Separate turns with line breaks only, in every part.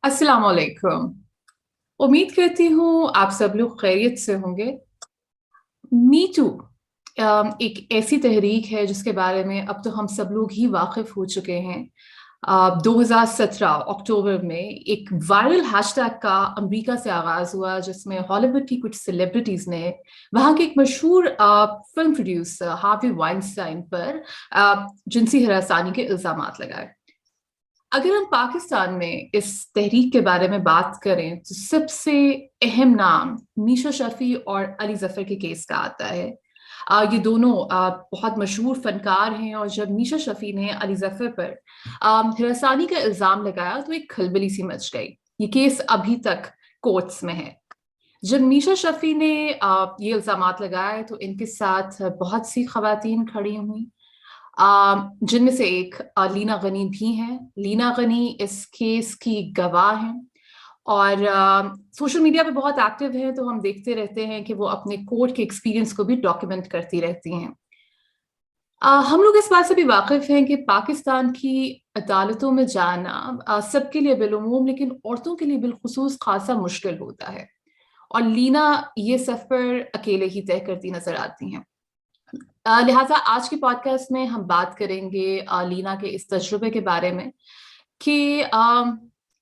अस्सलाम वालेकुम। उम्मीद करती हूँ आप सब लोग खैरियत से होंगे। मी टू एक ऐसी तहरीक है जिसके बारे में अब तो हम सब लोग ही वाकिफ हो चुके हैं। 2017 अक्टूबर में एक वायरल हैशटैग का अमेरिका से आगाज हुआ जिसमें हॉलीवुड की कुछ सेलिब्रिटीज ने वहाँ के एक मशहूर फिल्म प्रोड्यूसर हार्वी वाइनस्टाइन पर जिनसी हरासानी के इल्जाम लगाए। अगर हम पाकिस्तान में इस तहरीक के बारे में बात करें तो सबसे अहम नाम मीशा शफी और अली जफर के केस का आता है। ये दोनों बहुत मशहूर फनकार हैं और जब मीशा शफी ने अली जफर पर हिरासानी का इल्जाम लगाया तो एक खलबली सी मच गई। ये केस अभी तक कोर्ट्स में है। जब मीशा शफी ने ये इल्जामात लगाए तो इनके साथ बहुत सी खवातीन खड़ी हुई, जिनमें से एक लीना गनी भी हैं। लीना गनी इस केस की गवाह हैं और सोशल मीडिया पे बहुत एक्टिव हैं, तो हम देखते रहते हैं कि वो अपने कोर्ट के एक्सपीरियंस को भी डॉक्यूमेंट करती रहती हैं। हम लोग इस बात से भी वाकिफ हैं कि पाकिस्तान की अदालतों में जाना सबके लिए बिलुमूम लेकिन औरतों के लिए बिलखुसूस खासा मुश्किल होता है, और लीना ये सफ़र अकेले ही तय करती नजर आती हैं। लिहाजा आज के पॉडकास्ट में हम बात करेंगे लीना के इस तजुर्बे के बारे में कि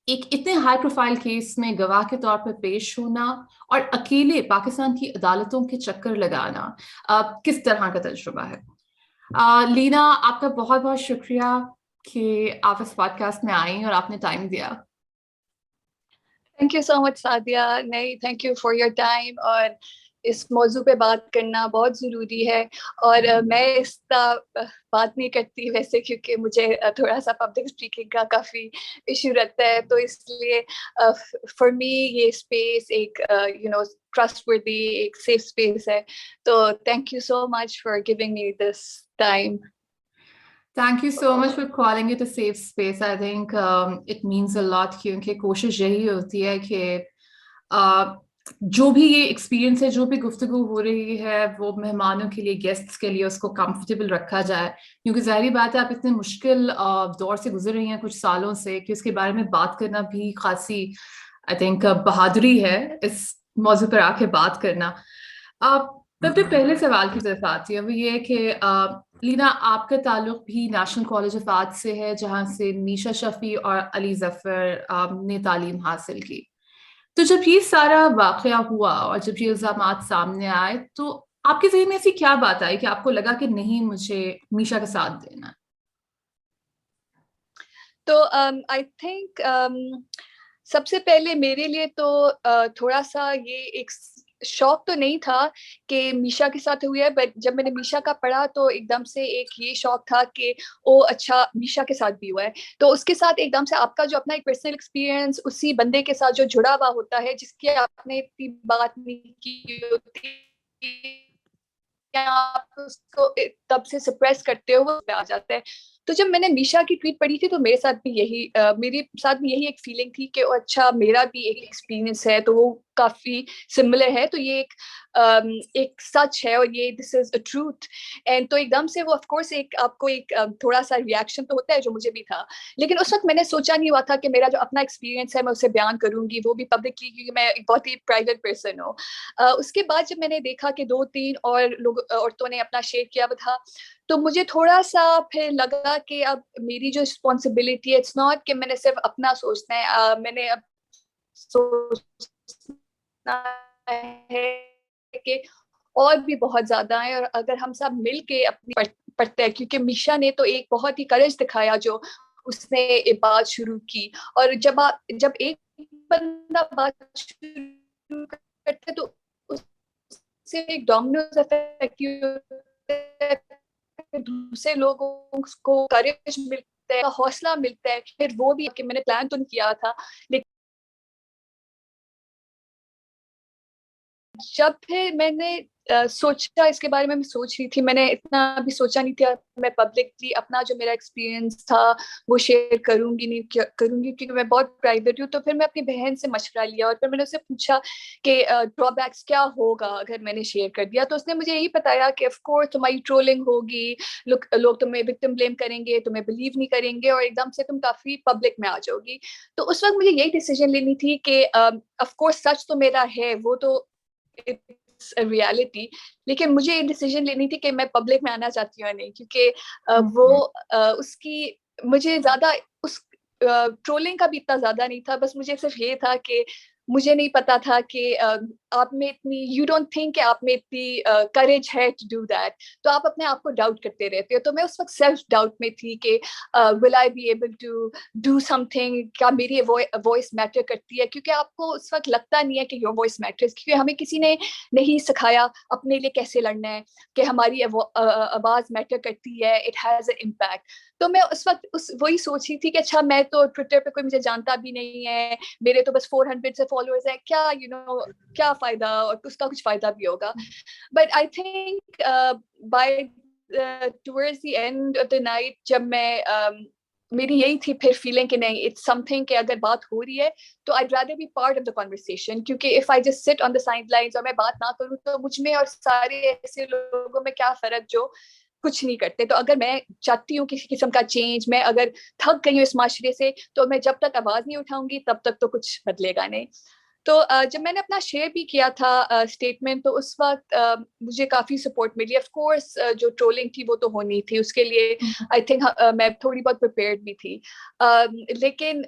एक इतने हाई प्रोफाइल केस में गवाह के तौर पर पेश होना और अकेले पाकिस्तान की अदालतों के चक्कर लगाना किस तरह का तजुर्बा है। लीना, आपका बहुत बहुत शुक्रिया कि आप इस पॉडकास्ट में आई और आपने टाइम दिया।
Thank you so much Sadia. नहीं, thank you for your time. और इस मौजू पे बात करना बहुत ज़रूरी है। और मैं इसका बात नहीं करती वैसे, क्योंकि मुझे थोड़ा सा पब्लिक स्पीकिंग का काफ़ी इशू रहता है, तो इसलिए फॉर मी ये स्पेस एक ट्रस्टवर्दी, एक सेफ स्पेस है। तो thank you so much for giving me this time.
Thank you so much for calling it a safe space. I think it means a lot, क्योंकि कोशिश यही होती है कि uh, जो भी ये एक्सपीरियंस है, जो भी गुफ्तगू हो रही है, वो मेहमानों के लिए, गेस्ट्स के लिए उसको कंफर्टेबल रखा जाए। क्योंकि जाहिर बात है, आप इतने मुश्किल दौर से गुजर रही हैं कुछ सालों से कि उसके बारे में बात करना भी खासी, आई थिंक, बहादुरी है इस मौजू पर आके बात करना। मैं अपने पहले सवाल की तरफ आती है, वो ये है कि लीना, आपका ताल्लुक भी नेशनल कॉलेज ऑफ आर्ट से है जहाँ से मीशा शफी और अली जफर ने तालीम हासिल की। तो जब ये सारा वाकया हुआ और जब ये इल्जामात सामने आए तो आपके ज़हन में ऐसी क्या बात आई कि आपको लगा कि नहीं, मुझे मीशा का साथ देना है?
तो आई थिंक सबसे पहले मेरे लिए तो थोड़ा सा ये एक शौक तो नहीं था कि मीशा के साथ हुई है, बट जब मैंने मीशा का पढ़ा तो एकदम से एक ये शौक था कि ओ अच्छा, मीशा के साथ भी हुआ है। तो उसके साथ एकदम से आपका जो अपना एक पर्सनल एक्सपीरियंस उसी बंदे के साथ जो जुड़ा हुआ होता है, जिसकी आपने इतनी बात नहीं की होती, आप उसको तब से सप्रेस करते हो, वो आ जाता है। तो जब मैंने मीशा की ट्वीट पढ़ी थी तो मेरे साथ भी यही मेरे साथ भी यही एक फीलिंग थी कि अच्छा, मेरा भी एक एक्सपीरियंस है, तो वो काफी सिमिलर है। तो ये एक सच है और ये this is a truth. And तो एकदम से वो ऑफ कोर्स एक आपको एक थोड़ा सा रिएक्शन तो होता है, जो मुझे भी था। लेकिन उस वक्त मैंने सोचा नहीं हुआ था कि मेरा जो अपना एक्सपीरियंस है मैं उसे बयान करूंगी, वो भी पब्लिकली, क्योंकि मैं एक बहुत ही प्राइवेट पर्सन हूँ। उसके बाद जब मैंने देखा कि 2-3 और लोग औरतों ने अपना शेयर किया हुआ था, तो मुझे थोड़ा सा फिर लगा कि अब मेरी जो रिस्पॉन्सिबिलिटी है, इट्स नॉट कि मैंने सिर्फ अपना सोचना है, मैंने अब सोचना है कि और भी बहुत ज्यादा है, और अगर हम सब मिल के अपनी पढ़ते हैं, क्योंकि मीशा ने तो एक बहुत ही करेज दिखाया जो उसने ये बात शुरू की। और जब एक बंदा बात शुरू करते तो उससे एक डोमिनोज इफेक्ट होता है, दूसरे लोगों को करेज मिलता है, हौसला मिलता है, फिर वो भी कि मैंने प्लान तो नहीं किया था, लेकिन जब फिर मैंने सोचा इसके बारे में मैं सोच रही थी, मैंने इतना भी सोचा नहीं था मैं पब्लिकली अपना जो मेरा एक्सपीरियंस था वो शेयर करूंगी नहीं करूंगी, क्योंकि मैं बहुत प्राइवेट हूँ। तो फिर मैं अपनी बहन से मशवरा लिया और फिर मैंने उससे पूछा कि ड्रॉबैक्स क्या होगा अगर मैंने शेयर कर दिया। तो उसने मुझे यही बताया कि ऑफ कोर्स तुम्हारी ट्रोलिंग होगी, लोग तुम्हें विक्टिम ब्लेम करेंगे, तुम्हें बिलीव नहीं करेंगे और एकदम से तुम काफी पब्लिक में आ जाओगी। तो उस वक्त मुझे यही डिसीजन लेनी थी कि ऑफ कोर्स सच तो मेरा है, वो तो रियलिटी, लेकिन मुझे ये डिसीजन लेनी थी कि मैं पब्लिक में आना चाहती हूँ या नहीं, क्योंकि उसकी मुझे ज्यादा उस ट्रोलिंग का भी इतना ज्यादा नहीं था, बस मुझे सिर्फ ये था कि मुझे नहीं पता था कि आप में इतनी, यू डोंट थिंक कि आप में इतनी करेज है टू डू दैट, तो आप अपने आप को डाउट करते रहते हो। तो मैं उस वक्त सेल्फ डाउट में थी कि will I be able to do something, क्या मेरी वॉइस मैटर करती है, क्योंकि आपको उस वक्त लगता नहीं है कि योर वॉइस मैटर्स, क्योंकि हमें किसी ने नहीं सिखाया अपने लिए कैसे लड़ना है, कि हमारी आवाज मैटर करती है, इट हैज अ इम्पैक्ट। तो मैं उस वक्त वही सोच रही थी कि अच्छा मैं तो ट्विटर पे कोई मुझे जानता भी नहीं है, मेरे तो बस 400 से फॉलोअर्स हैं, क्या क्या फायदा, और उसका कुछ फायदा भी होगा। But I think by towards the end of the night, जब मैं मेरी यही थी फिर फीलिंग कि नहीं, इट्स समथिंग कि अगर बात हो रही है तो I'd rather be part of the conversation, क्योंकि if I just sit on the sidelines और मैं बात ना करूँ तो मुझ में और सारे ऐसे लोगों में क्या फर्क जो कुछ नहीं करते। तो अगर मैं चाहती हूँ किसी किस्म का चेंज, मैं अगर थक गई हूँ इस माशरे से, तो मैं जब तक आवाज नहीं उठाऊंगी तब तक तो कुछ बदलेगा नहीं। तो जब मैंने अपना शेयर भी किया था स्टेटमेंट, तो उस वक्त मुझे काफ़ी सपोर्ट मिली। ऑफ कोर्स जो ट्रोलिंग थी वो तो होनी थी, उसके लिए आई थिंक मैं थोड़ी बहुत प्रिपेयर्ड भी थी, लेकिन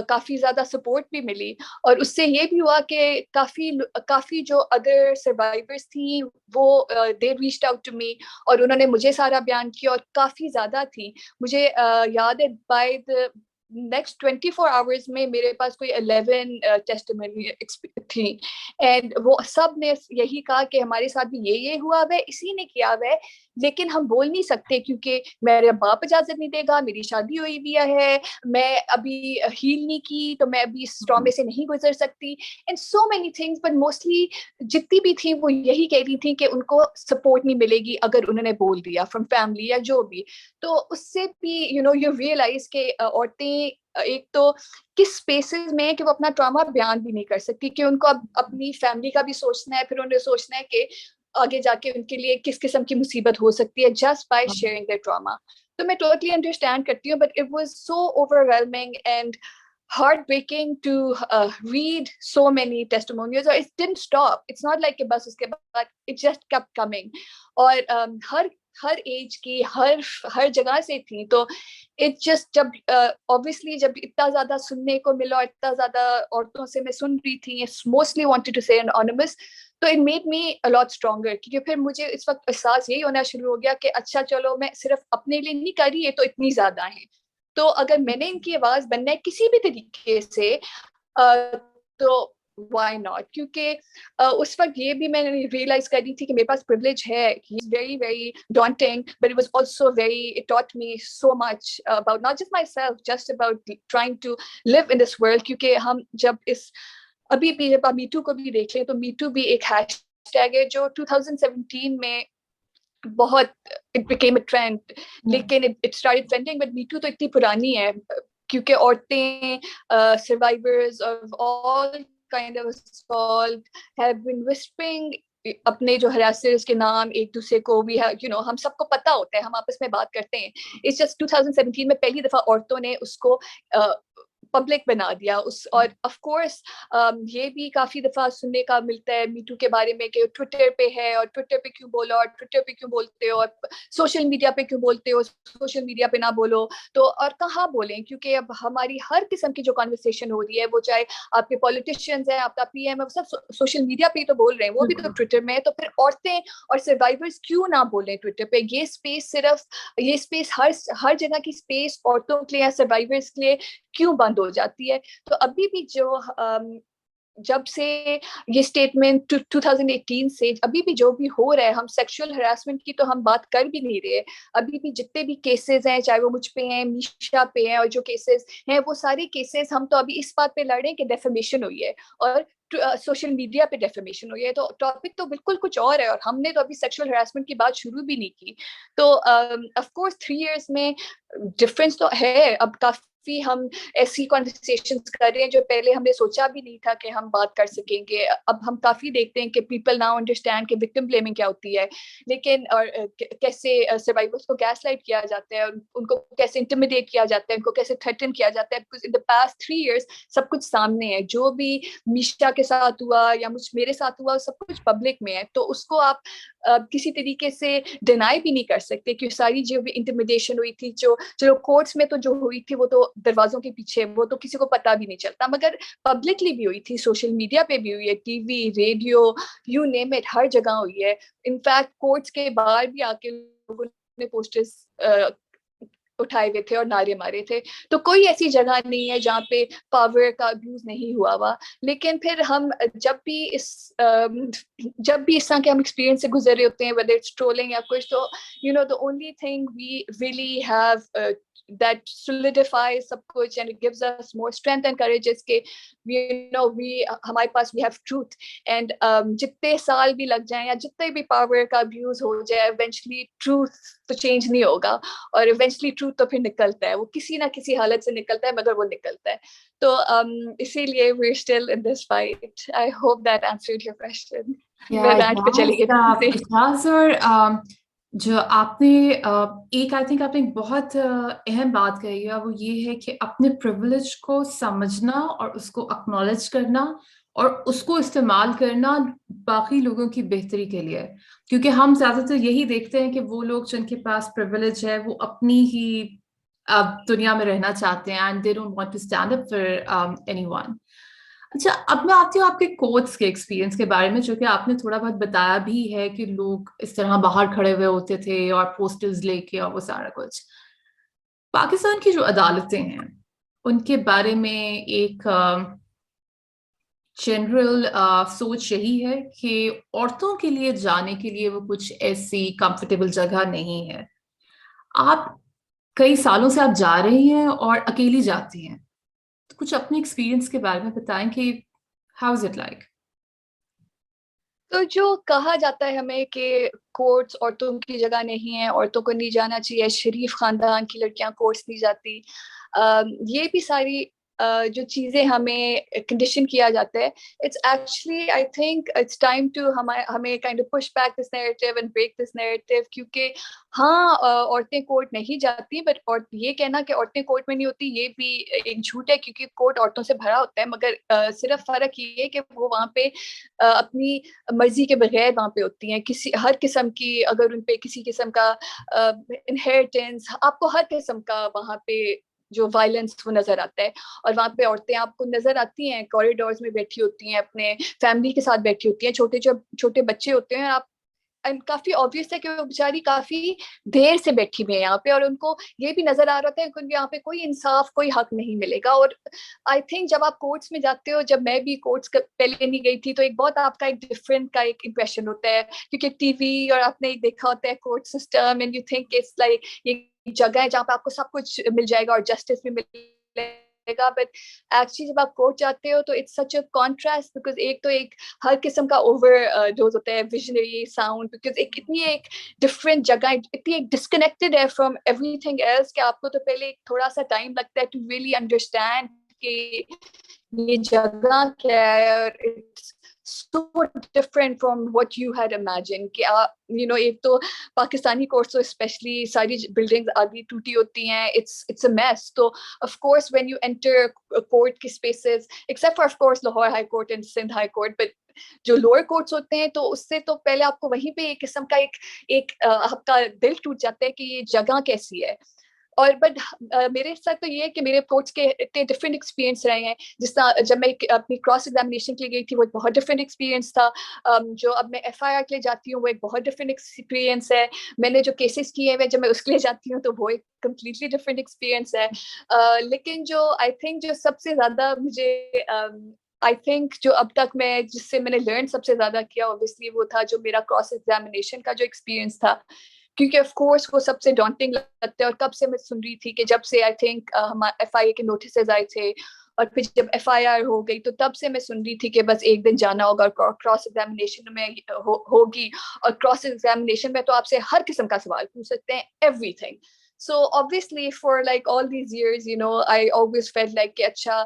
काफ़ी ज़्यादा सपोर्ट भी मिली। और उससे ये भी हुआ कि काफ़ी जो अदर सर्वाइवर्स थी वो they reached out to me, और उन्होंने मुझे सारा बयान किया, और काफ़ी ज़्यादा थी। मुझे याद है बाय द नेक्स्ट 24 आवर्स में मेरे पास कोई 11 टेस्टिमनी थी, एंड वो सब ने यही कहा कि हमारे साथ भी ये हुआ है, इसी ने किया है, लेकिन हम बोल नहीं सकते क्योंकि मेरा बाप इजाजत नहीं देगा, मेरी शादी हुई भी है, मैं अभी हील नहीं की, तो मैं अभी इस ट्रॉमे से नहीं गुजर सकती, and so many things. But mostly जितनी भी थी वो यही कह रही थी कि उनको सपोर्ट नहीं मिलेगी अगर उन्होंने बोल दिया, फ्रॉम फैमिली या जो भी। तो उससे भी यू रियलाइज के औरतें एक तो किस स्पेसेस में है कि वो अपना ट्रॉमा बयान भी नहीं कर सकती, कि उनको अब अपनी फैमिली का भी सोचना है, फिर उन्हें सोचना है कि आगे जाके उनके लिए किस किस्म की मुसीबत हो सकती है just by sharing their trauma. तो मैं टोटली अंडरस्टैंड करती हूँ, but it was so overwhelming and heartbreaking to read so many testimonials, or it didn't stop. It's not like bas uske baad it just kept coming, और हर as की हर जगह से थी। तो इट जस्ट जब obviously जब इतना ज्यादा सुनने को मिला, इतना ज्यादा औरतों से मैं सुन रही थी, मोस्टली वांटेड टू से एनोनिमस, तो it made me a lot stronger, क्योंकि फिर मुझे इस वक्त एहसास यही होना शुरू हो गया कि अच्छा चलो मैं सिर्फ अपने लिए नहीं कर रही, ये तो इतनी ज्यादा है, तो अगर मैंने इनकी आवाज बनना है किसी भी तरीके से तो वाई नॉट। क्योंकि उस वक्त ये भी मैंने रियलाइज कर दी थी कि मेरे पास प्रिविलेज है, very very daunting, but it was also very, it taught me so much about not just myself, just about trying to live in this world. क्योंकि हम जब इस अभी भी जब आप मीटू को भी देख लें तो मीटू भी एक हैशटैग है जो 2017 में बहुत इट बिकेम अ ट्रेंड, लेकिन it started trending, but me too तो इतनी पुरानी है, क्योंकि औरतें survivors of all kind of assault have been whispering अपने जो हरासर्स के नाम एक दूसरे को भी है, हम सबको पता होता है, हम आपस में बात करते हैं। इट्स जस्ट 2017 में पहली दफा औरतों ने उसको पब्लिक बना दिया उस। और ऑफ कोर्स ये भी काफी दफा सुनने का मिलता है मीटू के बारे में कि ट्विटर पे है, और ट्विटर पे क्यों बोलो, और ट्विटर पे क्यों बोलते हो, और सोशल मीडिया पे क्यों बोलते हो, सोशल मीडिया पे ना बोलो। तो और कहाँ बोलें, क्योंकि अब हमारी हर किस्म की जो कॉन्वर्सेशन हो रही है, वो चाहे आपके पॉलिटिशियंस हैं, आपका पीएम है, सब सोशल मीडिया पे तो बोल रहे हैं, वो भी तो ट्विटर में है। तो फिर औरतें और सर्वाइवर्स क्यों ना बोलें ट्विटर पे? ये स्पेस हर जगह की स्पेस औरतों के लिए या सर्वाइवर्स के लिए क्यों बंद हो जाती है? तो अभी भी जो जब से ये स्टेटमेंट 2018 से अभी भी जो भी हो रहा है, हम सेक्सुअल हरासमेंट की तो हम बात कर भी नहीं रहे। अभी भी जितने भी केसेस हैं, चाहे वो मुझ पे हैं, मीशा पे हैं, और जो केसेस हैं वो सारे केसेस हम तो अभी इस बात पे लड़ रहे हैं कि डेफेमेशन हुई है, और सोशल मीडिया पे डेफेमेशन हो, ये तो टॉपिक तो बिल्कुल कुछ और है, और हमने तो अभी सेक्सुअल हरासमेंट की बात शुरू भी नहीं की। तो ऑफ कोर्स 3 इयर्स में डिफरेंस तो है, अब काफी हम ऐसी कॉन्वर्सेशंस कर रहे हैं जो पहले हमने सोचा भी नहीं था कि हम बात कर सकेंगे। अब हम काफी देखते हैं कि पीपल नाउ अंडरस्टैंड कि विक्टिम ब्लेमिंग क्या होती है, लेकिन और कैसे सर्वाइवर्स को गैसलाइट किया जाता है, उनको कैसे इंटिमिडेट किया जाता है, उनको कैसे थ्रेटन किया जाता है, because in the past 3 years सब कुछ सामने है। जो भी मीशा के साथ हुआ या मेरे साथ हुआ, सब कुछ पब्लिक में है, तो उसको आप किसी तरीके से डिनाई भी नहीं कर सकते कि सारी जो भी इंटिमिडेशन हुई थी, जो चलो कोर्ट्स में तो जो हुई थी वो तो दरवाजों के पीछे, वो तो किसी को पता भी नहीं चलता, मगर पब्लिकली भी हुई थी, सोशल मीडिया पे भी हुई है, TV, radio, you name it, हर जगह हुई है। इनफैक्ट कोर्ट्स के बाहर भी आके लोगों ने पोस्टर्स उठाए हुए थे और नारे मारे थे। तो कोई ऐसी जगह नहीं है जहाँ पे पावर का अब्यूज नहीं हुआ हुआ। लेकिन फिर हम जब भी इस तरह के हम एक्सपीरियंस से गुजर रहे होते हैं, वेदर इट्स ट्रोलिंग या कुछ, तो you know the only thing we really have that solidifies सब कुछ and it gives us more strength and courage is कि हमारे पास we have truth and जितने साल भी लग जाएं या जितने भी पावर का अब्यूज हो जाए, eventually truth तो चेंज नहीं होगा, और eventually truth तो फिर निकलता है, वो किसी ना किसी हालत से निकलता है, मगर वो निकलता है। तो इसीलिए we're still in this fight. I hope that answered your question. मैं rant पे चली गई फिर से।
और जो आपने एक आई थिंक आपने एक बहुत अहम बात कही है, वो ये है कि अपने प्रिविलेज को समझना और उसको एक्नॉलेज करना और उसको इस्तेमाल करना बाकी लोगों की बेहतरी के लिए। क्योंकि हम ज्यादातर यही देखते हैं कि वो लोग जिनके पास प्रिविलेज है वो अपनी ही दुनिया में रहना चाहते हैं and they don't want to stand up for anyone. अच्छा, अब मैं आती हूँ आपके कोर्ट्स के एक्सपीरियंस के बारे में, जो कि आपने थोड़ा बहुत बताया भी है कि लोग इस तरह बाहर खड़े हुए होते थे और पोस्टर्स लेके और वो सारा कुछ। पाकिस्तान की जो अदालतें हैं उनके बारे में एक जनरल सोच यही है कि औरतों के लिए जाने के लिए वो कुछ ऐसी कंफर्टेबल जगह नहीं है। आप कई सालों से आप जा रही हैं और अकेली जाती हैं, तो कुछ अपने एक्सपीरियंस के बारे में बताएं कि हाउ इज इट लाइक।
तो जो कहा जाता है हमें कि कोर्ट्स औरतों की जगह नहीं है, औरतों को नहीं जाना चाहिए, शरीफ खानदान की लड़कियां कोर्ट्स नहीं जाती, ये भी सारी जो चीजें हमें कंडीशन किया जाता है, it's actually I think it's time to हमें kind of push back this narrative and break this narrative. क्योंकि हाँ, औरतें कोर्ट नहीं जाती, बट और ये कहना कि औरतें कोर्ट में नहीं होती, ये भी एक झूठ है, क्योंकि कोर्ट औरतों से भरा होता है, मगर सिर्फ फर्क ये है कि वो वहाँ पे अपनी मर्जी के बगैर वहाँ पे होती हैं। किसी हर किस्म की, अगर उन पे किसी किस्म का इनहेरिटेंस, आपको हर किस्म का वहाँ पे जो वायलेंस वो नजर आता है। और वहाँ पे औरतें आपको नजर आती हैं, कॉरिडोर्स में बैठी होती हैं, अपने फैमिली के साथ बैठी होती हैं, छोटे बच्चे होते हैं, और आप काफी ऑब्वियस है कि वो बेचारी काफी देर से बैठी हुई है यहाँ पे, और उनको ये भी नजर आ रहा था कि यहाँ पे कोई इंसाफ, कोई हक नहीं मिलेगा। और आई थिंक जब आप कोर्ट्स में जाते हो, जब मैं भी कोर्ट्स पहले नहीं गई थी, तो एक बहुत आपका एक डिफरेंट का एक इंप्रेशन होता है, क्योंकि टीवी और आपने एक देखा होता है court system, and you think it's like ये जगह है जहाँ पे आपको सब कुछ मिल जाएगा और जस्टिस भी मिलेगा। बट एक्चुअली जब आप कोर्ट जाते हो तो it's such a contrast, because एक तो एक हर किस्म का ओवर डोज होता है, विजनरी साउंड, बिकॉज एक डिफरेंट जगह, इतनी एक डिस्कनेक्टेड है फ्रॉम एवरीथिंग एल्स कि आपको तो पहले थोड़ा सा टाइम लगता है टू रियली अंडरस्टैंड कि ये जगह क्या है, और it's so different from what you had imagined कि आप एक तो पाकिस्तानी कोर्ट्स तो स्पेशली सारी बिल्डिंग्स आधी टूटी होती हैं, it's a mess। तो of course when you enter court के spaces, except for of course Lahore high court and Sindh high court, but जो लोअर कोर्ट्स होते हैं, तो उससे तो पहले आपको वहीं पे एक किस्म का एक आपका दिल टूट जाता है कि ये जगह कैसी है। और बट मेरे साथ तो ये है कि मेरे कोर्ट्स के इतने डिफरेंट एक्सपीरियंस रहे हैं। जिस तरह जब मैं अपनी क्रॉस एग्जामिनेशन के लिए गई थी, वो एक बहुत डिफरेंट एक्सपीरियंस था। जो अब मैं FIR के लिए जाती हूँ, वो एक बहुत डिफरेंट एक्सपीरियंस है। मैंने जो केसेस किए हैं, जब मैं उसके लिए जाती हूँ, तो वो एक कम्प्लीटली डिफरेंट एक्सपीरियंस है। लेकिन जो आई थिंक जो सबसे ज्यादा मुझे आई थिंक जो अब तक मैं जिससे मैंने लर्न सबसे ज्यादा किया, ऑब्वियसली वो था जो मेरा क्रॉस एग्जामिनेशन का जो एक्सपीरियंस था। क्योंकि ऑफ कोर्स वो सबसे डॉन्टिंग लगता है, और कब से मैं सुन रही थी कि जब से आई थिंक FIA के नोटिस आए थे, اور پھر جب FIR ہو گئی تو تب سے میں سن رہی تھی کہ بس ایک دن جانا ہوگا اور کراس ایگزامینیشن میں ہوگی, اور کراس ایگزامینیشن میں تو آپ سے ہر قسم کا سوال پوچھ سکتے ہیں, every thing. So obviously for like all these years, you know, I always felt like کہ اچھا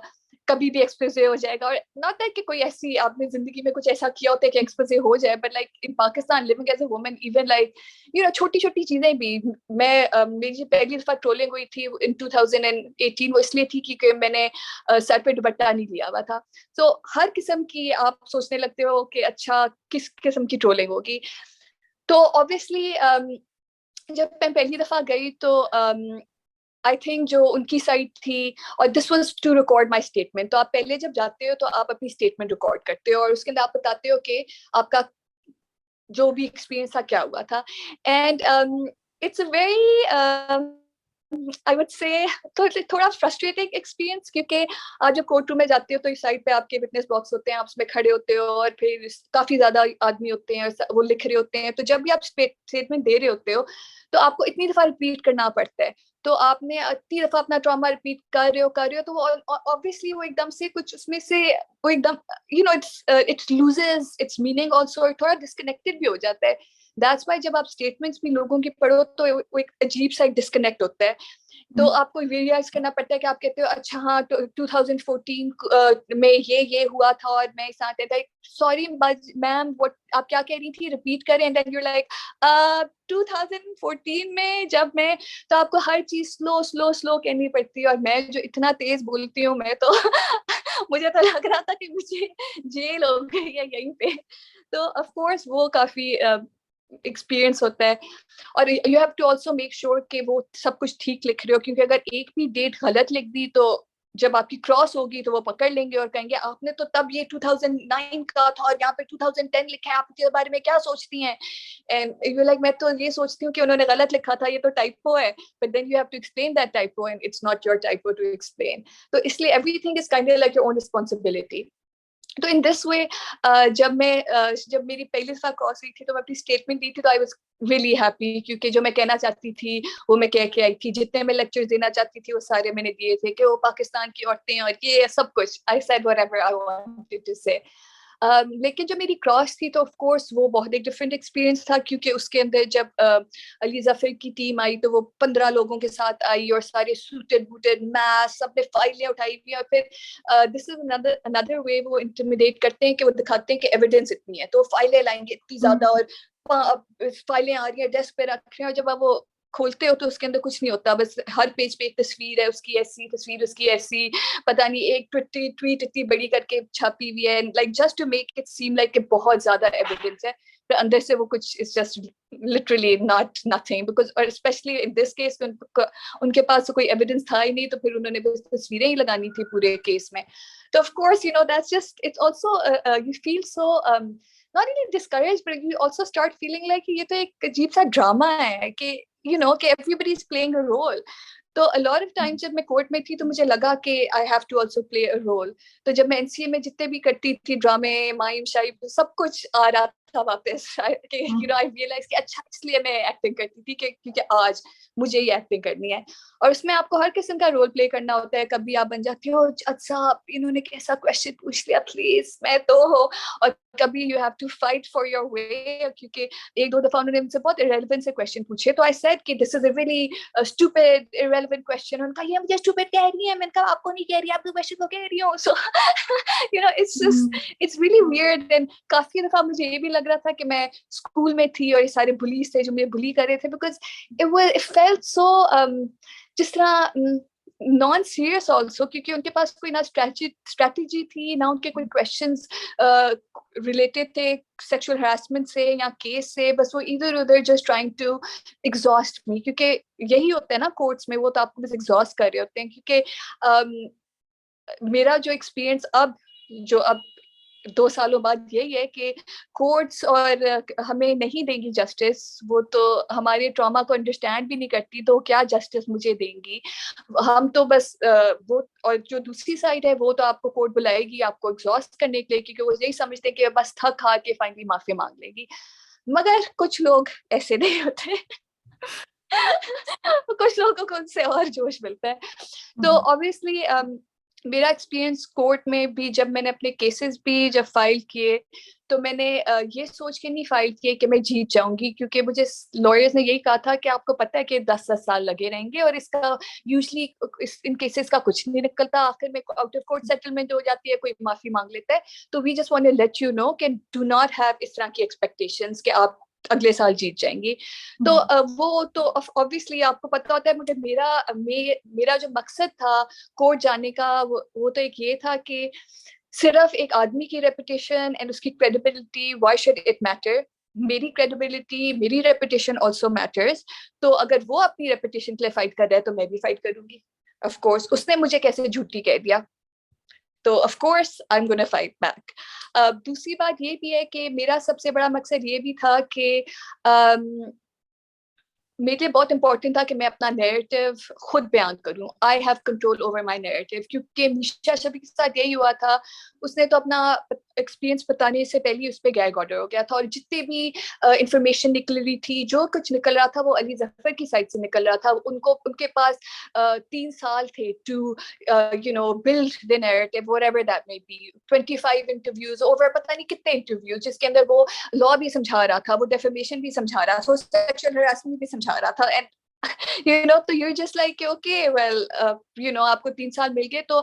کبھی بھی ایکسپوزے ہو جائے گا, اور ناٹ دیٹ کہ کوئی ایسی آپ نے زندگی میں کچھ ایسا کیا ہوتا ہے کہ ایکسپوزے ہو جائے, but like in Pakistan living as a woman even like you know چھوٹی چھوٹی چیزیں بھی. میں میری پہلی دفعہ ٹرولنگ ہوئی تھی ان 2018, وہ اس لیے تھی کیونکہ میں نے سر پہ دوپٹہ نہیں لیا ہوا تھا. سو ہر قسم کی آپ سوچنے لگتے ہو کہ اچھا کس قسم کی ٹرولنگ ہوگی. تو obviously جب میں پہلی دفعہ گئی تو آئی تھنک جو ان کی سائٹ تھی, اور this was to record my statement. تو آپ پہلے جب جاتے ہو تو آپ اپنی اسٹیٹمنٹ ریکارڈ کرتے ہو, اور اس کے اندر آپ بتاتے ہو کہ آپ کا جو بھی ایکسپیرینس تھا کیا ہوا تھا. And it's a very I would say تھوڑا فرسٹریٹنگ ایکسپیرینس, کیونکہ آپ جب کورٹ روم میں جاتے ہو تو اس سائڈ پہ آپ کے وٹنس باکس ہوتے ہیں, آپ اس میں کھڑے ہوتے ہو, اور پھر کافی زیادہ آدمی ہوتے ہیں اور وہ لکھ رہے ہوتے ہیں. تو جب بھی آپ اسٹیٹمنٹ دے رہے ہوتے ہو تو آپ کو اتنی دفعہ ریپیٹ کرنا پڑتا ہے. تو آپ نے اتنی دفعہ اپنا ٹراما ریپیٹ کر رہے ہو, تو وہ obviously وہ ایک دم سے کچھ اس میں سے وہ ایک دم you know it loses its meaning also, تھوڑا ڈسکنیکٹڈ بھی ہو جاتا ہے. دیٹس وائی جب آپ اسٹیٹمنٹس بھی لوگوں کی پڑھو تو وہ ایک عجیب سا ڈسکنیکٹ ہوتا ہے. تو آپ کو ریئلائز کرنا پڑتا ہے کہ آپ کہتے ہو اچھا ہاں 2014 میں یہ ہوا تھا اور میں اس آتے تھا, سوری میم آپ کیا کہہ رہی تھی, ریپیٹ کریں. اینڈ دین یو لائک 2014 میں جب میں, تو آپ کو ہر چیز سلو کہنی پڑتی ہے. اور میں جو اتنا تیز بولتی ہوں, میں تو مجھے تو لگ رہا تھا کہ مجھے جیل ہو گئی ہے یہیں پہ. تو آف کورس وہ کافی ایکسپیرئنس ہوتا ہے. اور you have to also make sure کہ وہ سب کچھ ٹھیک لکھ رہے ہو, کیونکہ اگر ایک بھی ڈیٹ غلط لکھ دی تو جب آپ کی کراس ہوگی تو وہ پکڑ لیں گے اور کہیں گے آپ نے تو تب یہ 2009 کا تھا اور یہاں پہ 2010 لکھا ہے, آپ کے بارے میں کیا سوچتی ہیں. اینڈ یو لائک میں تو یہ سوچتی ہوں کہ انہوں نے غلط لکھا تھا, یہ تو ٹائپو ہے, but then you have to explain that typo and it's not your typo to explain. تو اس لیے everything is kind like your own responsibility. تو ان دس وے جب میری پہلی دفعہ کراس ہوئی تھی تو میں اپنی اسٹیٹمنٹ دی تھی, تو آئی واز ریئلی ہیپی, کیونکہ جو میں کہنا چاہتی تھی وہ میں کہہ کے آئی تھی. جتنے میں لیکچرز دینا چاہتی تھی وہ سارے میں نے دیے تھے, کہ وہ پاکستان کی عورتیں اور یہ سب کچھ. I said whatever I wanted to say. لیکن جو میری کراس تھی تو آف کورس وہ بہت ایک ڈفرینٹ ایکسپیرینس تھا, کیونکہ اس کے اندر جب علی ظفر کی ٹیم آئی تو وہ 15 لوگوں کے ساتھ آئی, اور سارے سوٹڈ بوٹڈ میس, سب نے فائلیں اٹھائی ہوئی, اور پھر دس از another way وہ انٹیمیڈیٹ کرتے ہیں کہ وہ دکھاتے ہیں کہ ایویڈینس اتنی ہے, تو فائلیں لائیں گے اتنی زیادہ, اور فائلیں آ رہی ہیں ڈیسک پہ رکھ رہے ہیں, اور جب آپ وہ کھولتے ہو تو اس کے اندر کچھ نہیں ہوتا, بس ہر پیج پہ ایک تصویر ہے, اس کی ایسی تصویر, اس کی ایسی, پتہ نہیں ایک ٹویٹ اتنی بڑی کر کے چھاپی ہوئی ہے, like just to make it same like کہ بہت زیادہ ایویڈینس ہے, پھر اندر سے وہ کچھ is just literally not nothing. Because اور اسپیشلی ان دس کیس ان کے پاس کوئی ایویڈینس تھا ہی نہیں, تو پھر انہوں نے بس تصویریں ہی لگانی تھی پورے کیس میں. تو of course you know that's just it's also you feel so not only discouraged, but you also start feeling like یہ تو ایک عجیب سا ڈراما ہے کہ you know کہ everybody is playing a role. تو a lot of times جب میں کورٹ میں تھی تو مجھے لگا کہ I have to also play a role. تو جب میں NCA میں جتنے بھی کرتی تھی ڈرامے, مائم شائب, سب کچھ آ رہا تھا واپس کہ you know I realized کہ اچھا اس لیے میں ایکٹنگ کرتی تھی کیونکہ آج مجھے یہ ایکٹنگ کرنی ہے. اور اس میں آپ کو ہر قسم کا رول پلے کرنا ہوتا ہے. کبھی آپ بن جاتی ہو اچھا انہوں نے کیسا کوشچن پوچھ لیا پلیز میں تو ہو, اور کبھی you have to fight for your way, کیونکہ ایک دو دفعہ انہوں نے مجھ سے بہت irrelevant سے کوشچن پوچھے, تو آئی سیڈ کہ this is a really stupid irrelevant question. ان کا یہ مجھے اسٹوپڈ کہہ رہی ہے, میں نے کہا آپ کو نہیں کہہ رہی, آپ کے کوشچن کو کہہ رہی ہوں. سو you know it's just it's really weird. And کافی دفعہ مجھے یہ بھی لگ رہا تھا کہ میں اسکول میں تھی اور یہ سارے بلیز تھے جو مجھے بلی کر رہے تھے, because it felt so جس طرح نان سیریس آلسو, کیونکہ ان کے پاس کوئی نہ اسٹریٹجی تھی, نہ ان کے کوئی کوشچنس ریلیٹڈ تھے سیکشل ہراسمنٹ سے یا کیس سے, بس وہ ادھر ادھر جسٹ ٹرائنگ ٹو ایگزاسٹ می. کیونکہ یہی ہوتا ہے نا کورٹس میں, وہ تو آپ کو بس ایگزاسٹ کر رہے ہوتے ہیں. کیونکہ میرا جو ایکسپیرئنس اب 2 سالوں بعد یہی ہے کہ کورٹس اور ہمیں نہیں دیں گی جسٹس, وہ تو ہمارے ٹراما کو انڈرسٹینڈ بھی نہیں کرتی, تو کیا جسٹس مجھے دیں گی. ہم تو بس وہ, اور جو دوسری سائڈ ہے وہ تو آپ کو کورٹ بلائے گی آپ کو ایگزاسٹ کرنے کے لیے, کیونکہ وہ یہی سمجھتے ہیں کہ بس تھک ہار کے فائنلی معافی مانگ لے گی. مگر کچھ لوگ ایسے نہیں ہوتے کچھ لوگوں کو ان سے اور جوش ملتا ہے. تو obviously میرا ایکسپیرینس کورٹ میں بھی جب میں نے اپنے کیسز بھی جب فائل کیے تو میں نے یہ سوچ کے نہیں فائل کیے کہ میں جیت جاؤں گی, کیونکہ مجھے لائرز نے یہی کہا تھا کہ آپ کو پتہ ہے کہ 10 سال لگے رہیں گے اور اس کا یوزلی ان کیسز کا کچھ نہیں نکلتا, آخر میں آؤٹ آف کورٹ سیٹلمنٹ ہو جاتی ہے, کوئی معافی مانگ لیتا ہے. تو we just want to let you know کہ ڈو ناٹ ہیو اس طرح کی ایکسپیکٹیشنز کہ آپ اگلے سال جیت جائیں گی. تو وہ تو obviously آپ کو پتہ ہوتا ہے, مجھے میرا جو مقصد تھا کورٹ جانے کا وہ تو ایک یہ تھا کہ صرف ایک آدمی کی ریپوٹیشن اینڈ اس کی credibility, why should it matter, میری کریڈیبلٹی میری ریپوٹیشن آلسو میٹرز. تو اگر وہ اپنی ریپوٹیشن کے لیے فائٹ کر رہا ہے تو میں بھی فائٹ کروں گی. آف کورس اس نے مجھے کیسے جھوٹی کہہ دیا, تو of course I am gonna fight back. دوسری بات یہ بھی ہے کہ میرا سب سے بڑا مقصد یہ بھی تھا کہ میرے لیے بہت امپورٹنٹ تھا کہ میں اپنا نیریٹو خود بیان کروں. I have control over my narrative, کیونکہ میشا شفیع کے ساتھ یہی ہوا تھا. اس نے تو اپنا ایکسپیرینس بتانے سے پہلے اس پہ گیگ آرڈر ہو گیا تھا, اور جتنی بھی انفارمیشن نکل رہی تھی, جو کچھ نکل رہا تھا وہ علی ظفر کی سائڈ سے نکل رہا تھا. ان کے پاس 3 سال تھے to build the narrative whatever that may be. 25 interviews over پتہ نہیں کتنے انٹرویوز, جس کے اندر وہ لا بھی سمجھا رہا تھا, وہ ڈیفیمیشن بھی سمجھا رہا تھا, سیکشوئل ہراسمنٹ بھی سمجھا رہا تھا. اینڈ تو you're just like okay well آپ کو 3 سال مل گئے. تو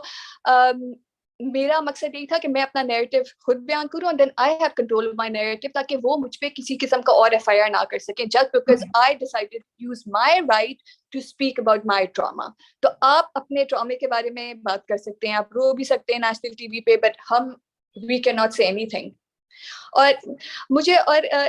میرا مقصد یہی تھا کہ میں اپنا نیریٹو خود بیان کروں, and then I have control of my narrative, تاکہ وہ مجھ پہ کسی قسم کا اور FIR نہ کر سکیں just because I decided to use my right to speak about my trauma. تو آپ اپنے ٹرامے کے بارے میں بات کر سکتے ہیں, آپ رو بھی سکتے ہیں نیشنل ٹی وی پہ, but we cannot say anything. اور مجھے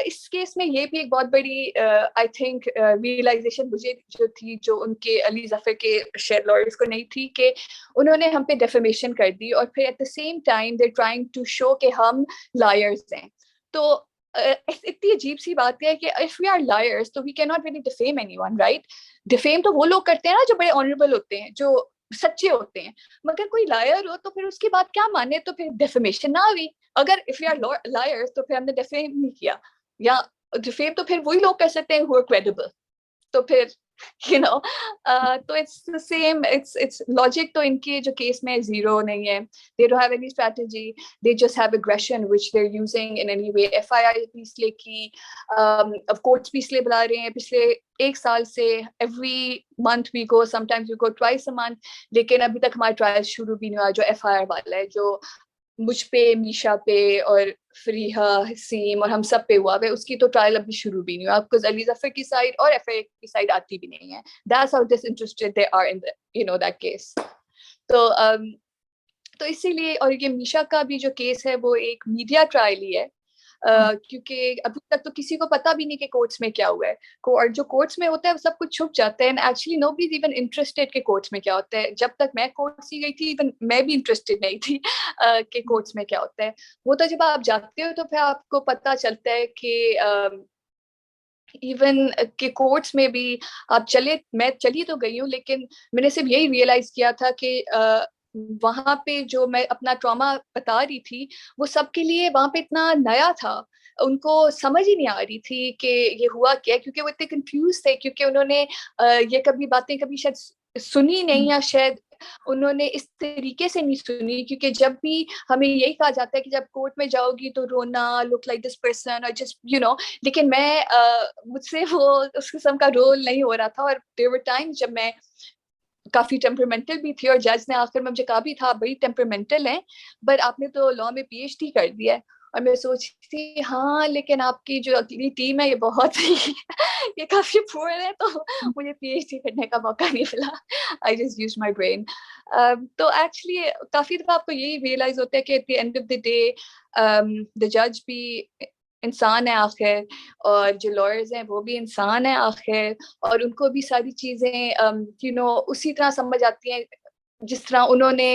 اس کیس میں یہ بھی ایک بہت بڑی آئی تھنک ریئلائزیشن مجھے جو تھی, جو ان کے علی ظفر کے شیئر لائرز کو نہیں تھی, کہ انہوں نے ہم پہ ڈیفیمیشن کر دی, اور پھر at the same time they trying to show کہ ہم لائرز ہیں. تو اتنی عجیب سی بات ہے کہ if we are liars تو we cannot really defame anyone, right? defame تو وہ لوگ کرتے ہیں نا جو بڑے آنریبل ہوتے ہیں, جو سچے ہوتے ہیں, مگر کوئی لائر ہو تو پھر اس کی بات کیا مانے, تو پھر ڈیفیمیشن نہ ہوئی. اگر if we are liars تو پھر ہم نے ڈیفیم نہیں کیا, یا ڈیفیم تو پھر وہی لوگ کر سکتے ہیں who are credible. تو پھر تو it's the same, it's logic تو ان کے جو کیس میں زیرو نہیں ہے. they don't have any strategy, they just have aggression which they're using in any way. FIR بھی اس لیے کی, of course بھی اس لیے بلا رہے ہیں پچھلے 1 سال سے, every month we go, sometimes we go twice a month, لیکن ابھی تک ہمارا ٹرائل شروع بھی نہیں ہوا جو FIR والا ہے, جو مجھ پہ, میشا پہ اور فریحہ, حسیم اور ہم سب پہ ہوا ہے, اس کی تو ٹرائل ابھی شروع بھی نہیں ہوا, بیکاز علی ظفر کی سائڈ اور FIR کی سائڈ آتی بھی نہیں ہے. That's how disinterested they are in that case. تو اسی لیے, اور یہ میشا کا بھی جو کیس ہے وہ ایک میڈیا ٹرائل ہی ہے, کیونکہ ابھی تک تو کسی کو پتا بھی نہیں کہ کورٹس میں کیا ہوا ہے, اور جو کورٹس میں ہوتا ہے وہ سب کچھ چھپ جاتا ہے. And actually nobody is even interested کہ کورٹس میں کیا ہوتا ہے. جب تک میں کورٹس ہی گئی تھی ایون میں بھی انٹرسٹیڈ نہیں تھی کہ کورٹس میں کیا ہوتا ہے. وہ تو جب آپ جاتے ہو تو پھر آپ کو پتا چلتا ہے کہ ایون کہ کورٹس میں بھی آپ میں چلی تو گئی ہوں, لیکن میں نے صرف یہی ریئلائز کیا تھا کہ وہاں پہ جو میں اپنا ٹراما بتا رہی تھی وہ سب کے لیے وہاں پہ اتنا نیا تھا, ان کو سمجھ ہی نہیں آ رہی تھی کہ یہ ہوا کیا, کیونکہ وہ اتنے کنفیوز تھے, کیونکہ انہوں نے یہ باتیں کبھی شاید سنی نہیں, یا شاید انہوں نے اس طریقے سے نہیں سنی, کیونکہ جب بھی ہمیں یہی کہا جاتا ہے کہ جب کورٹ میں جاؤ گی تو رونا, لک لائک دس پرسن, اور جسٹ لیکن میں مجھ سے وہ اس قسم کا رول نہیں ہو رہا تھا. اور there were times جب میں کافی ٹیمپرمنٹل بھی تھی, اور جج نے آخر میں مجھے کہا بھی تھا بڑی ٹیمپرمنٹل ہیں, بٹ آپ نے تو لا میں PhD کر دیا ہے. اور میں سوچتی تھی ہاں لیکن آپ کی جو اگلی ٹیم ہے یہ بہت یہ کافی پور ہے, تو مجھے PhD کرنے کا موقع نہیں ملا. I just used my brain. تو ایکچولی کافی دفعہ آپ کو یہی ریئلائز ہوتا ہے کہ at the end of the day the judge بھی انسان ہے آخر, اور جو لائرز ہیں وہ بھی انسان ہیں آخر, اور ان کو بھی ساری چیزیں اسی طرح سمجھ آتی ہیں جس طرح انہوں نے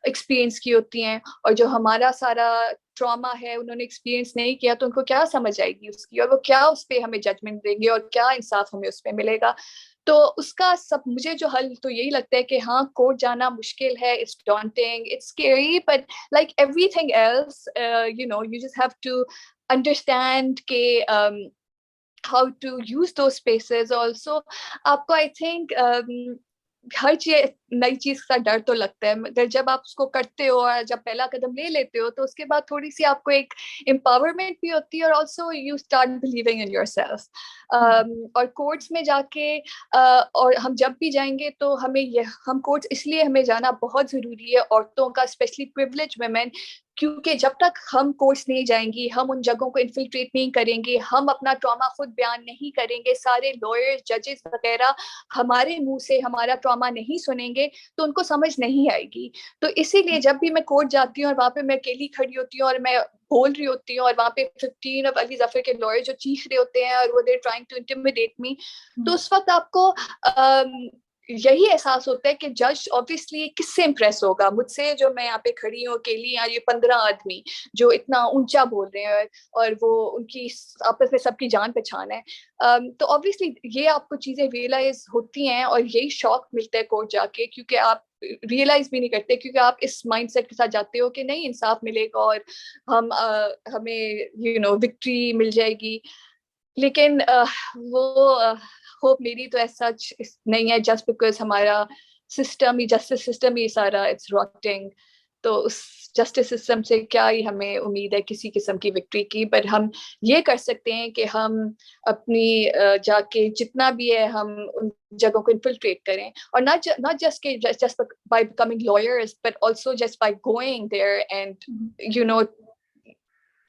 ایکسپیرئنس کی ہوتی ہیں. اور جو ہمارا سارا ٹراما ہے انہوں نے ایکسپیرئنس نہیں کیا, تو ان کو کیا سمجھ آئے گی اس کی, اور وہ کیا اس پہ ہمیں ججمنٹ دیں گے, اور کیا انصاف ہمیں اس پہ ملے گا. تو اس کا مجھے جو حل تو یہی لگتا ہے کہ ہاں کورٹ جانا مشکل ہے, it's daunting, it's scary, but like everything else you just have to understand کہ how to use those spaces also. آپ کو I think ہر چیز नई चीज का डर तो लगता है, मगर जब आप उसको करते हो और जब पहला कदम ले लेते हो तो उसके बाद थोड़ी सी आपको एक एम्पावरमेंट भी होती है, और also you start believing in yourself. और कोर्ट्स में जाके और हम जब भी जाएंगे तो हम कोर्ट्स इसलिए हमें जाना बहुत जरूरी है, औरतों का, स्पेशली प्रिविलेज वुमेन, क्योंकि जब तक हम कोर्स नहीं जाएंगी, हम उन जगहों को इन्फिल्ट्रेट नहीं करेंगे, हम अपना ट्रॉमा खुद बयान नहीं करेंगे, सारे लॉयर्स, जजेस वगैरह हमारे मुंह से हमारा ट्रॉमा नहीं सुनेंगे, तो उनको समझ नहीं आएगी। तो इसीलिए जब भी मैं कोर्ट जाती हूँ और वहाँ पे मैं अकेली खड़ी होती हूँ और मैं बोल रही होती हूँ, और वहाँ पे 15 ऑफ अली जफर के लॉयर जो चीख रहे होते हैं और वो देर ट्राइंग टू इंटिमिडेट मी, तो उस वक्त आपको यही एहसास होता है कि जज ऑब्वियसली किससे इम्प्रेस होगा, मुझसे जो मैं यहाँ पे खड़ी हूँ अकेली, या ये 15 आदमी जो इतना ऊंचा बोल रहे हैं और वो उनकी आपस में सबकी जान पहचान है। तो ऑब्वियसली ये आपको चीजें रियलाइज होती हैं और यही शौक मिलता है कोर्ट जाके, क्योंकि आप रियलाइज भी नहीं करते, क्योंकि आप इस माइंडसेट के साथ जाते हो कि नहीं, इंसाफ मिलेगा और हमें विक्ट्री मिल जाएगी। लेकिन वो होप मेरी तो ऐसा नहीं है, जस्ट बिकॉज हमारा सिस्टम ही, जस्टिस सिस्टम ही सारा इट्स रॉटिंग। तो उस जस्टिस सिस्टम से क्या ही हमें उम्मीद है किसी किस्म की विक्ट्री की, पर हम ये कर सकते हैं कि हम अपनी जाके जितना भी है हम उन जगहों को इन्फिल्ट्रेट करें, और not just by becoming lawyers, but also just by going there and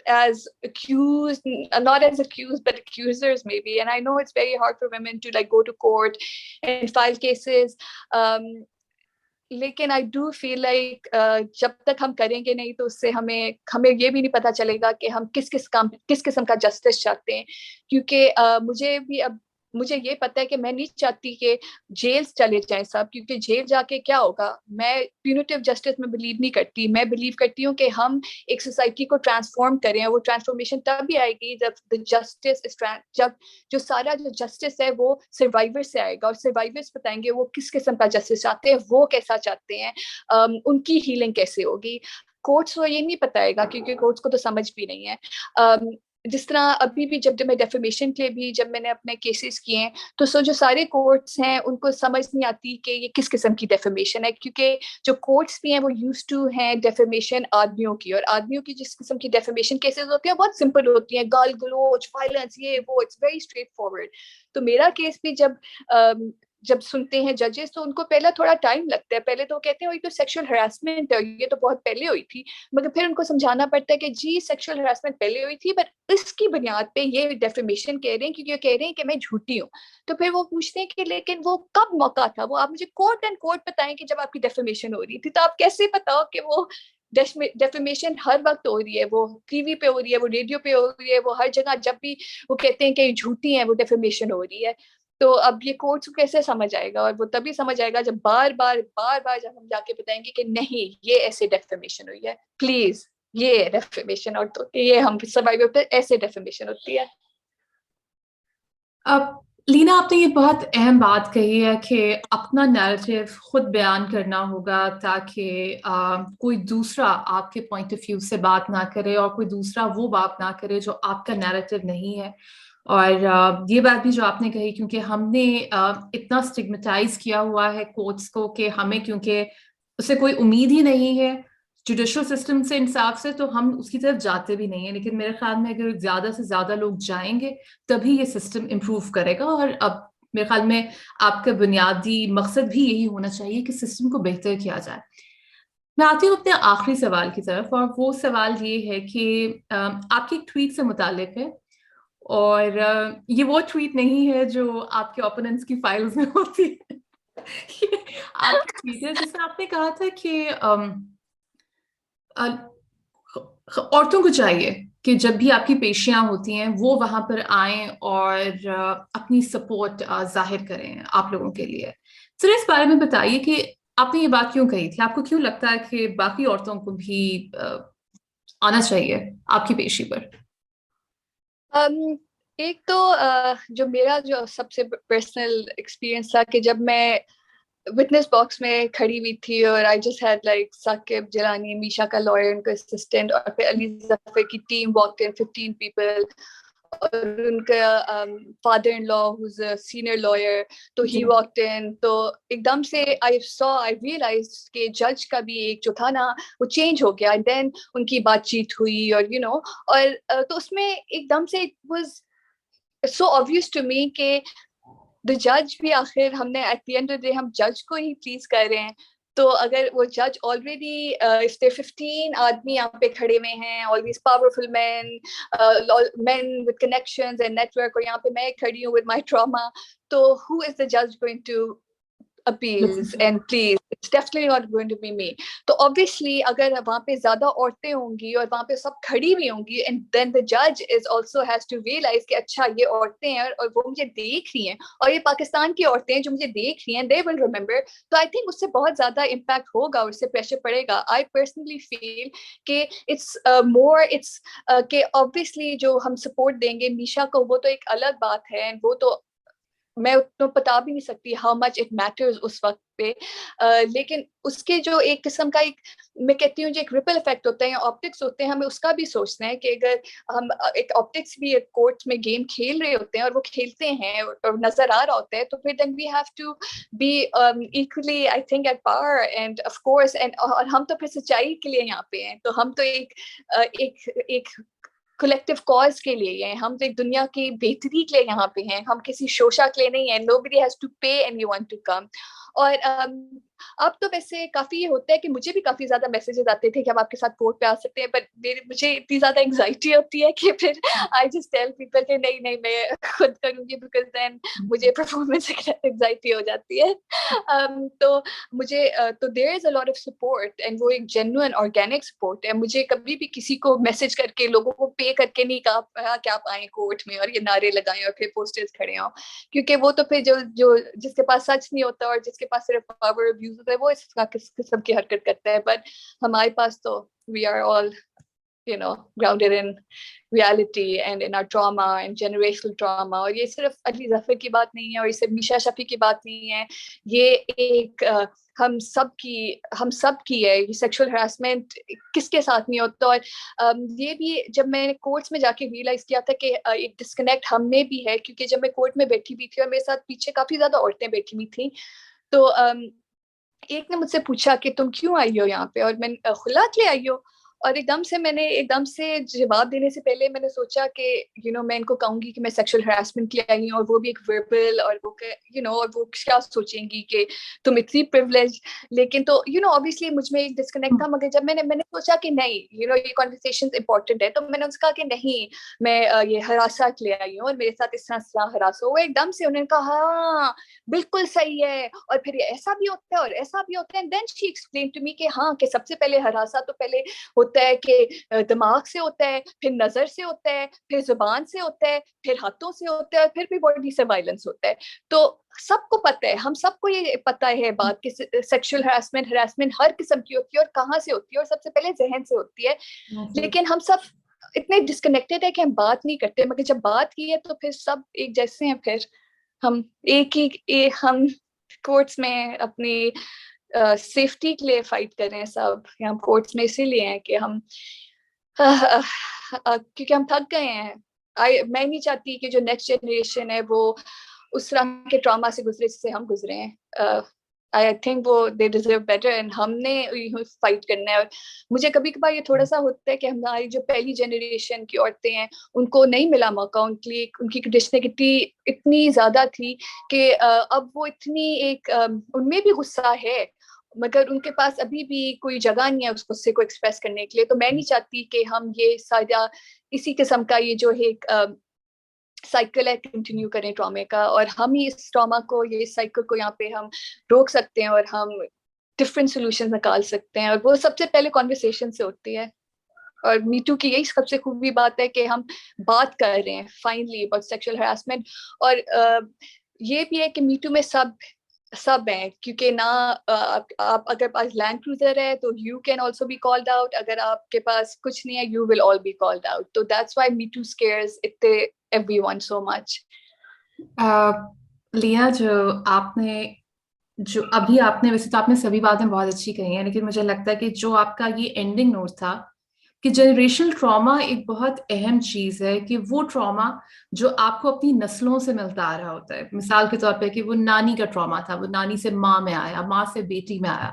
as accused, not as accused, but accusers maybe. And I know it's very hard for women to like go to court and file cases. लेकिन I do feel like जब तक हम करेंगे नहीं तो उससे हमें ये भी नहीं पता चलेगा कि हम किस किस्म का जस्टिस चाहते हैं, क्योंकि मुझे ये पता है कि मैं नहीं चाहती कि जेल चले जाएं सब, क्योंकि जेल जाके क्या होगा। मैं प्यूनिटिव जस्टिस में बिलीव नहीं करती, मैं बिलीव करती हूँ कि हम एक सोसाइटी को ट्रांसफॉर्म करें, वो ट्रांसफॉर्मेशन तब भी आएगी जब जो सारा जो जस्टिस है वो सर्वाइवर से आएगा, और सर्वाइवर्स बताएंगे वो किस किस्म का जस्टिस चाहते हैं, वो कैसा चाहते हैं, उनकी हीलिंग कैसे होगी। कोर्ट्स को ये नहीं बताएगा, क्योंकि कोर्ट्स को तो समझ भी नहीं है। जिस तरह अभी भी जब मैं डेफेमेशन के लिए भी जब मैंने अपने केसेस किए हैं, तो जो सारे कोर्ट्स हैं उनको समझ नहीं आती कि ये किस किस्म की डेफेमेशन है, क्योंकि जो कोर्ट्स भी हैं वो यूज्ड टू हैं डेफेमेशन आदमियों की, और आदमियों की जिस किस्म की डेफेमेशन केसेस होती हैं बहुत सिंपल होती हैं, गाल गलोच, वायलेंस, ये वो, इट्स वेरी स्ट्रेट फॉरवर्ड। तो मेरा केस भी जब सुनते हैं जजेस तो उनको पहला थोड़ा टाइम लगता है, पहले तो कहते हैं ये तो सेक्सुअल हरासमेंट है, ये तो बहुत पहले हुई थी, मगर फिर उनको समझाना पड़ता है कि जी सेक्सुअल हरासमेंट पहले हुई थी, बट इसकी बुनियाद पे ये डेफेमेशन कह रहे हैं क्योंकि कह रहे हैं कि मैं झूठी हूँ। तो फिर वो पूछते हैं कि लेकिन वो कब मौका था, वो आप मुझे कोर्ट एंड कोर्ट बताएं कि जब आपकी डेफेमेशन हो रही थी, तो आप कैसे बताओ कि वो डेफेमेशन हर वक्त हो रही है, वो टीवी पे हो रही है, वो रेडियो पे हो रही है, वो हर जगह जब भी वो कहते हैं कि झूठी है वो डेफेमेशन हो रही है। तो अब ये कोर्ट्स को कैसे समझ आएगा, और वो तभी समझ आएगा जब बार बार जब हम जाके बताएंगे कि नहीं ये ऐसे डेफेमेशन हुई है, प्लीज ये डेफेमेशन, और तो ये हम सर्वाइवर पे ऐसे डेफेमेशन होती है।
अब लीना, आपने ये बहुत अहम बात कही है कि अपना नैरेटिव खुद बयान करना होगा, ताकि कोई दूसरा आपके पॉइंट ऑफ व्यू से बात ना करे और कोई दूसरा वो बात ना करे जो आपका नैरेटिव नहीं है। और ये बात भी जो आपने कही, क्योंकि हमने इतना स्टिग्मेटाइज किया हुआ है कोर्ट्स को कि हमें, क्योंकि उससे कोई उम्मीद ही नहीं है जुडिशल सिस्टम से, इंसाफ से, तो हम उसकी तरफ जाते भी नहीं है। लेकिन मेरे ख्याल में अगर ज्यादा से ज्यादा लोग जाएंगे तभी ये सिस्टम इम्प्रूव करेगा। और अब मेरे ख्याल में आपका बुनियादी मकसद भी यही होना चाहिए कि सिस्टम को बेहतर किया जाए। मैं आती हूँ अपने आखिरी सवाल की तरफ, और वो सवाल ये है कि आपकी एक ट्वीट से मुतालिक है, और ये वो ट्वीट नहीं है जो आपके ओपोनेंट्स की फाइल्स में होती है। आपकी ट्वीट है जिसमें आपने कहा था कि औरतों को चाहिए कि जब भी आपकी पेशियां होती हैं वो वहां पर आएं और अपनी सपोर्ट जाहिर करें आप लोगों के लिए। सर, इस बारे में बताइए कि आपने ये बात क्यों कही थी, आपको क्यों लगता है कि बाकी औरतों को भी आना चाहिए आपकी पेशी पर?
एक तो जो मेरा जो सबसे पर्सनल एक्सपीरियंस था कि जब मैं विटनेस बॉक्स में खड़ी हुई थी और I just had like Saqib Jilani, Meesha का लॉयर, उनका असिस्टेंट, और फिर अली जफर की टीम वॉकड इन 15 पीपल, اور ان کا father in law who's a senior lawyer, تو he walked in, تو ایک دم سے I realized کہ جج کا بھی ایک جو تھا نا وہ چینج ہو گیا, and then ان کی بات چیت ہوئی اور اور تو اس میں ایک دم سے it was so obvious to me کہ the judge بھی آخر ہم نے at the end of the day ہم جج کو ہی پلیز کر رہے ہیں. تو اگر وہ جج آلریڈی if there 15 آدمی یہاں پہ کھڑے ہوئے ہیں, all these powerful men, men with connections and network, اور یہاں پہ میں کھڑی ہوں with my trauma, تو who is the judge going to appeals and please, it's definitely not going to be me. تو obviously اگر وہاں پہ زیادہ عورتیں ہوں گی اور وہاں پہ سب کھڑی ہوئی ہوں گی, and then the judge is also has to realize کہ اچھا یہ عورتیں ہیں اور وہ مجھے دیکھ رہی ہیں, اور یہ پاکستان کی عورتیں ہیں جو مجھے دیکھ رہی ہیں, they will remember. تو I think اس سے بہت زیادہ امپیکٹ ہوگا, اس سے پریشر پڑے گا. I personally feel کہ it's more, it's کہ obviously جو ہم سپورٹ دیں گے میشا کو وہ تو ایک الگ بات ہے, وہ تو میں اتنا بتا بھی نہیں سکتی how much it matters اس وقت پہ, لیکن اس کے جو ایک قسم کا ایک میں کہتی ہوں جو ایک ریپل افیکٹ ہوتا ہے یا آپٹکس ہوتے ہیں, ہمیں اس کا بھی سوچنا ہے کہ اگر ہم ایک آپٹکس بھی ایک کورٹ میں گیم کھیل رہے ہوتے ہیں اور وہ کھیلتے ہیں اور نظر آ رہا ہوتا ہے, تو پھر then we have to be equally I think at par, and of course اور ہم تو پھر سچائی کے لیے یہاں پہ ہیں, تو ہم تو ایک کولیکٹیو کاز کے لیے ہیں, ہم تو ایک دنیا کی بہتری کے لیے یہاں پہ ہیں, ہم کسی شوشا کے لیے نہیں ہیں. nobody has to pay anyone to come. اور اب تو ویسے کافی یہ ہوتا ہے کہ مجھے بھی کافی زیادہ میسیجز آتے تھے کہ ہم آپ کے ساتھ کورٹ پہ آ سکتے ہیں, بٹ مجھے اتنی زیادہ انگزائٹی ہوتی ہے کہ پھر آئی جسٹ ٹیل پیپل کہ نہیں میں خود کروں گی, بیکاز دین مجھے پرفارمنس انگزائٹی ہو جاتی ہے. تو مجھے تو دیر از اے لاٹ آف سپورٹ, اینڈ وہ ایک جینوئن آرگینک سپورٹ ہے. مجھے کبھی بھی کسی کو میسج کر کے لوگوں کو پے کر کے نہیں کہا کہ آپ آئیں کورٹ میں اور یہ نعرے لگائیں اور پھر پوسٹرز کھڑے ہوں, کیونکہ وہ تو پھر جو جس کے پاس سچ نہیں ہوتا اور جس کے پاس صرف پاور ابیوز ہوتا ہے وہ اس کا کس قسم کی حرکت کرتا ہے. بٹ ہمارے پاس تو we are all grounded in reality and in our trauma and generational trauma. اور یہ صرف علی ظفر کی بات نہیں ہے اور یہ صرف میشا شفیع کی بات نہیں ہے, یہ ایک ہم سب کی ہے. یہ سیکشل ہراسمنٹ کس کے ساتھ نہیں ہوتا, اور یہ بھی جب میں نے کورٹس میں جا کے ریئلائز کیا تھا کہ ایک ڈسکنیکٹ ہم میں بھی ہے, کیونکہ جب میں کورٹ میں بیٹھی ہوئی تھی اور میرے ساتھ پیچھے کافی زیادہ عورتیں بیٹھی ہوئی تھیں, تو ایک نے مجھ سے پوچھا کہ تم کیوں آئی ہو یہاں پہ, اور میں خلا کے لیے آئی ہو. اور ایک دم سے جواب دینے سے پہلے میں نے سوچا کہ میں ان کو کہوں گی کہ میں سیکشل ہراسمنٹ کے لیے آئی ہوں, اور وہ بھی ایک وربل, اور وہ اور وہ کیا سوچیں گی کہ تم اتنی پریولیج. لیکن تو obviously مجھ میں ایک ڈسکنیکٹ تھا, مگر جب میں نے سوچا کہ نہیں یہ کنورسیشن امپورٹنٹ ہے, تو میں نے اس کا کہ نہیں میں یہ ہراسا کے لیے آئی ہوں اور میرے ساتھ اس طرح ہراس ہو. ایک دم سے انہوں نے کہا ہاں بالکل صحیح ہے, اور پھر ایسا بھی ہوتا ہے اور ایسا بھی ہوتا ہے. دین شی ایکسپلین ٹو می کہ ہاں کہ سب سے پہلے ہراسا تو پہلے ہوتا ہے کہ دماغ سے ہوتا ہے, پھر نظر سے ہوتا ہے, پھر زبان سے ہوتا ہے, پھر ہاتھوں سے ہوتا ہے, پھر بھی باڈی سے وائلنس ہوتا ہے. تو سب کو پتہ ہے, ہم سب کو یہ پتہ ہے بات کہ سیکشل ہراسمنٹ ہر قسم کی ہوتی ہے اور کہاں سے ہوتی ہے, اور سب سے پہلے ذہن سے ہوتی ہے. لیکن ہم سب اتنے ڈسکنیکٹڈ ہے کہ ہم بات نہیں کرتے, مگر جب بات کی ہے تو پھر سب ایک جیسے ہیں. پھر ہم ہم کورٹس میں اپنی سیفٹی کے لیے فائٹ کر رہے ہیں سب. ہم کورٹس میں اسی لیے ہیں کہ ہم کیونکہ ہم تھک گئے ہیں. میں نہیں چاہتی کہ جو نیکسٹ جنریشن ہے وہ اس طرح کے ٹراما سے گزرے جس سے ہم گزرے ہیں. آئی تھنک وہ دے ڈیزرو بیٹر, اینڈ ہم نے فائٹ کرنا ہے. اور مجھے کبھی کبھار یہ تھوڑا سا ہوتا ہے کہ ہماری جو پہلی جنریشن کی عورتیں ہیں ان کو نہیں ملا موقع, ان کی کنڈیشنیں اتنی زیادہ تھی کہ اب وہ اتنی ایک ان میں بھی غصہ ہے, مگر ان کے پاس ابھی بھی کوئی جگہ نہیں ہے اس غصے کو ایکسپریس کرنے کے لیے. تو میں نہیں چاہتی کہ ہم یہ سارا اسی قسم کا یہ جو ایک سائیکل ہے کنٹینیو کریں ٹرامے کا, اور ہم ہی اس ٹراما کو یہ سائیکل کو یہاں پہ ہم روک سکتے ہیں اور ہم ڈفرینٹ سولوشن نکال سکتے ہیں, اور وہ سب سے پہلے کانورسیشن سے ہوتی ہے. اور میٹو کی یہی سب سے خوبی بات ہے کہ ہم بات کر رہے ہیں فائنلی اباؤٹ سیکشل ہراسمنٹ. اور یہ بھی ہے کہ میٹو میں سب ہیں, کیونکہ نہ آپ اگر پاس لینڈ کروزر ہے تو you can also be called out, اگر آپ کے پاس کچھ نہیں ہے you will all be called out. تو that's why me too scares everyone so much.
لیا جو آپ نے ویسے تو آپ نے سبھی باتیں بہت اچھی کہی ہیں, لیکن مجھے لگتا ہے کہ جو آپ کا یہ اینڈنگ نوٹ تھا کہ جنریشنل ٹراما ایک بہت اہم چیز ہے، کہ وہ ٹراما جو آپ کو اپنی نسلوں سے ملتا آ رہا ہوتا ہے، مثال کے طور پہ کہ وہ نانی کا ٹراما تھا، وہ نانی سے ماں میں آیا، ماں سے بیٹی میں آیا،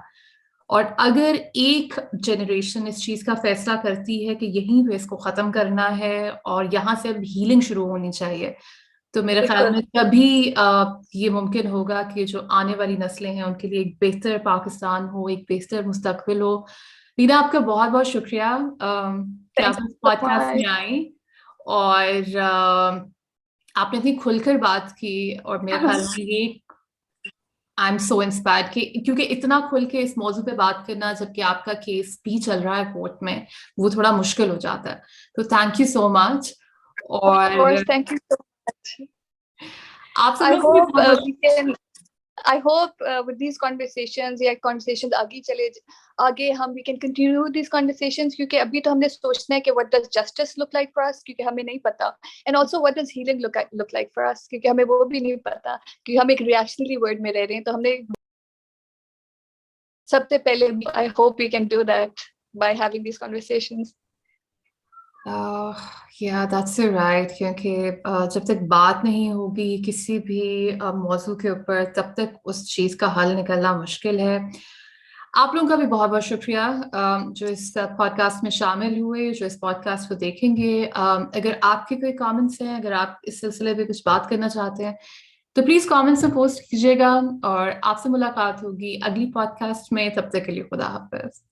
اور اگر ایک جنریشن اس چیز کا فیصلہ کرتی ہے کہ یہیں پہ اس کو ختم کرنا ہے اور یہاں سے اب ہیلنگ شروع ہونی چاہیے، تو میرے خیال میں کبھی یہ ممکن ہوگا کہ جو آنے والی نسلیں ہیں ان کے لیے ایک بہتر پاکستان ہو، ایک بہتر مستقبل ہو۔ لینا، آپ کا بہت بہت شکریہ کہ آپ اس پوڈ کاسٹ میں آئیں، اور آپ نے اتنی کھل کر بات کی، اور میرے خیال میں یہ آئی ایم سو انسپائرڈ کہ کیونکہ اتنا کھل کے اس موضوع پہ بات کرنا جبکہ آپ کا کیس بھی چل رہا ہے کورٹ میں، وہ تھوڑا مشکل ہو جاتا ہے، تو تھینک یو سو مچ۔ اور
thank you so much.
آپ سب
I
لوگ بھی
hope
بہت
we can. I hope with these conversations, yeah, conversations آگے ہم we can continue these conversations کیونکہ ابھی تو ہم نے سوچنا ہے کہ what does justice look like for us کیونکہ ہمیں نہیں پتا، and also what does healing look like for us کیونکہ ہمیں وہ بھی نہیں پتا، کیونکہ ہم ایک reactionary world میں رہ رہے ہیں، تو ہم نے سب سے پہلے I hope we can do that by having these conversations.
yeah, that's right، کیونکہ جب تک بات نہیں ہوگی کسی بھی موضوع کے اوپر تب تک اس چیز کا حل نکلنا مشکل ہے۔ آپ لوگوں کا بھی بہت بہت شکریہ جو اس پوڈ کاسٹ میں شامل ہوئے، جو اس پوڈ کاسٹ کو دیکھیں گے۔ اگر آپ کے کوئی کامنٹس ہیں، اگر آپ اس سلسلے میں کچھ بات کرنا چاہتے ہیں تو پلیز کامنٹس میں پوسٹ کیجیے گا، اور آپ سے ملاقات ہوگی اگلی پوڈ کاسٹ میں۔ تب تک کے لیے خدا حافظ۔